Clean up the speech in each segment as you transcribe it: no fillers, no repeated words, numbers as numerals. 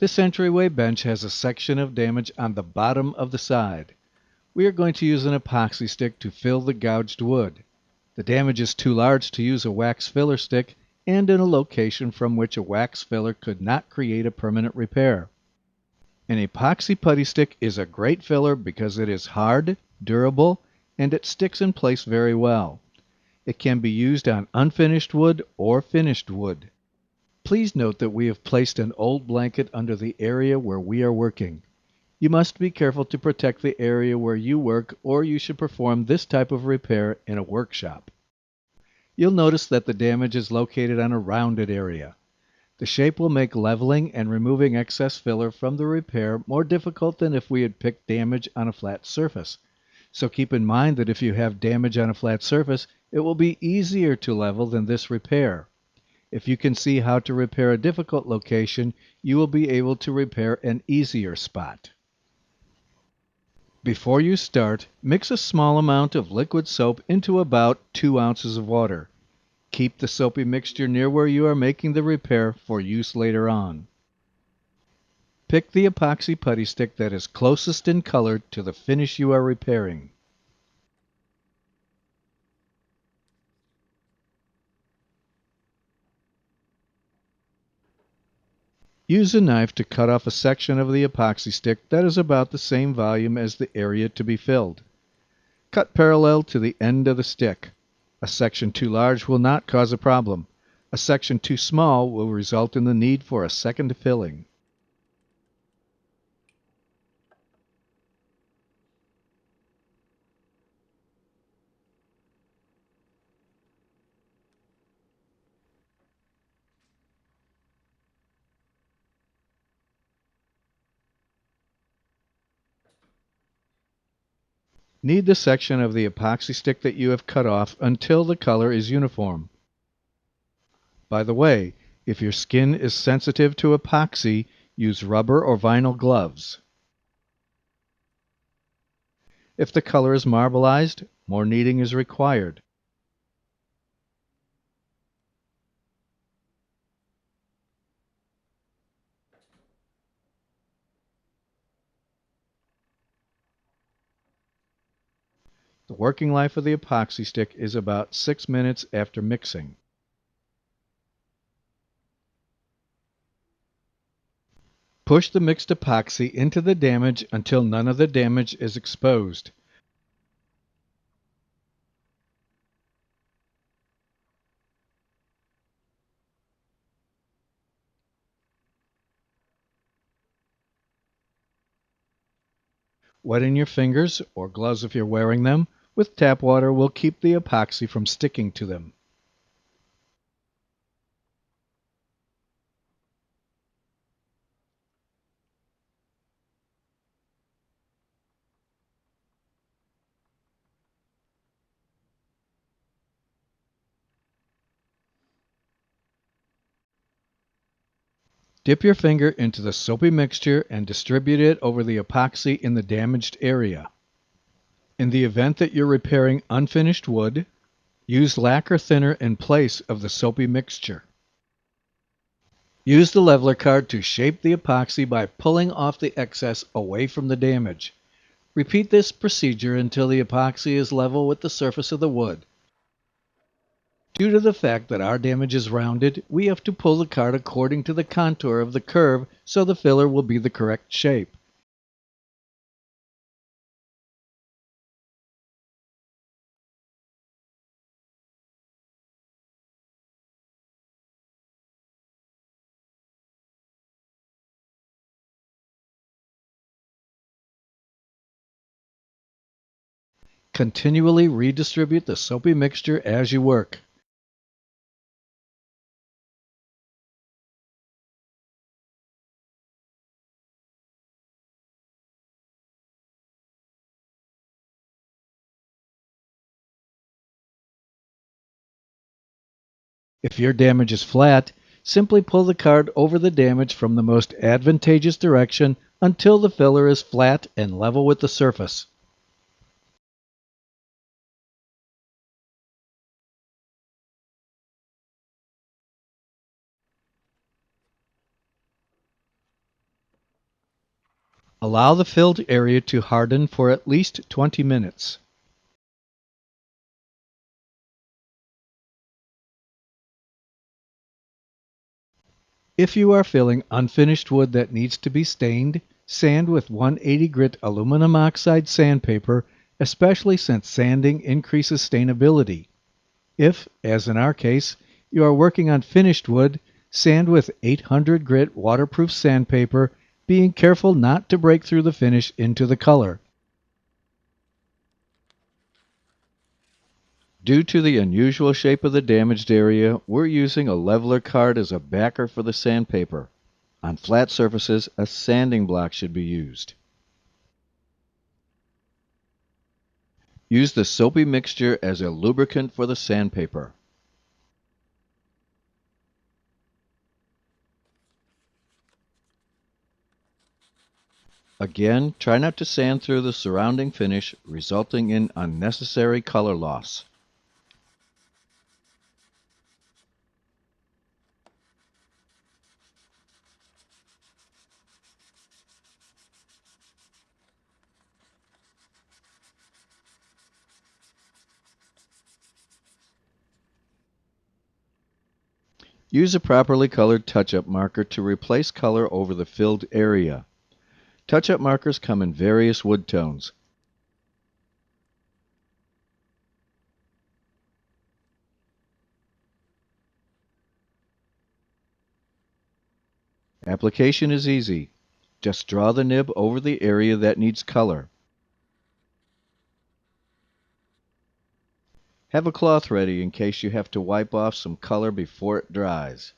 This entryway bench has a section of damage on the bottom of the side. We are going to use an epoxy stick to fill the gouged wood. The damage is too large to use a wax filler stick and in a location from which a wax filler could not create a permanent repair. An epoxy putty stick is a great filler because it is hard, durable, and it sticks in place very well. It can be used on unfinished wood or finished wood. Please note that we have placed an old blanket under the area where we are working. You must be careful to protect the area where you work, or you should perform this type of repair in a workshop. You'll notice that the damage is located on a rounded area. The shape will make leveling and removing excess filler from the repair more difficult than if we had picked damage on a flat surface. So keep in mind that if you have damage on a flat surface, it will be easier to level than this repair. If you can see how to repair a difficult location, you will be able to repair an easier spot. Before you start, mix a small amount of liquid soap into about 2 ounces of water. Keep the soapy mixture near where you are making the repair for use later on. Pick the epoxy putty stick that is closest in color to the finish you are repairing. Use a knife to cut off a section of the epoxy stick that is about the same volume as the area to be filled. Cut parallel to the end of the stick. A section too large will not cause a problem. A section too small will result in the need for a second filling. Knead the section of the epoxy stick that you have cut off until the color is uniform. By the way, if your skin is sensitive to epoxy, use rubber or vinyl gloves. If the color is marbleized, more kneading is required. The working life of the epoxy stick is about 6 minutes after mixing. Push the mixed epoxy into the damage until none of the damage is exposed. Wetting your fingers, or gloves if you're wearing them, with tap water will keep the epoxy from sticking to them. Dip your finger into the soapy mixture and distribute it over the epoxy in the damaged area. In the event that you're repairing unfinished wood, use lacquer thinner in place of the soapy mixture. Use the leveler card to shape the epoxy by pulling off the excess away from the damage. Repeat this procedure until the epoxy is level with the surface of the wood. Due to the fact that our damage is rounded, we have to pull the card according to the contour of the curve so the filler will be the correct shape. Continually redistribute the soapy mixture as you work. If your damage is flat, simply pull the card over the damage from the most advantageous direction until the filler is flat and level with the surface. Allow the filled area to harden for at least 20 minutes. If you are filling unfinished wood that needs to be stained, sand with 180 grit aluminum oxide sandpaper, especially since sanding increases stainability. If, as in our case, you are working on finished wood, sand with 800 grit waterproof sandpaper, being careful not to break through the finish into the color. Due to the unusual shape of the damaged area, we're using a leveler card as a backer for the sandpaper. On flat surfaces, a sanding block should be used. Use the soapy mixture as a lubricant for the sandpaper. Again, try not to sand through the surrounding finish, resulting in unnecessary color loss. Use a properly colored touch-up marker to replace color over the filled area. Touch-up markers come in various wood tones. Application is easy. Just draw the nib over the area that needs color. Have a cloth ready in case you have to wipe off some color before it dries.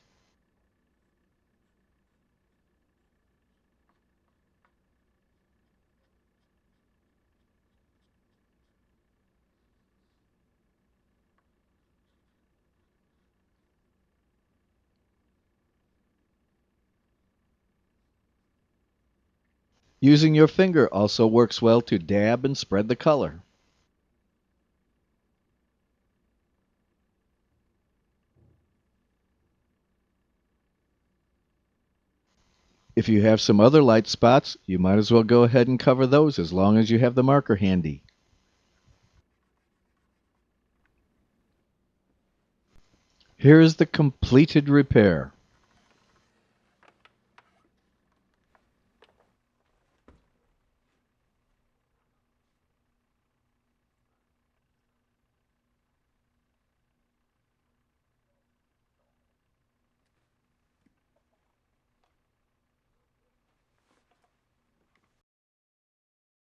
Using your finger also works well to dab and spread the color. If you have some other light spots, you might as well go ahead and cover those as long as you have the marker handy. Here is the completed repair.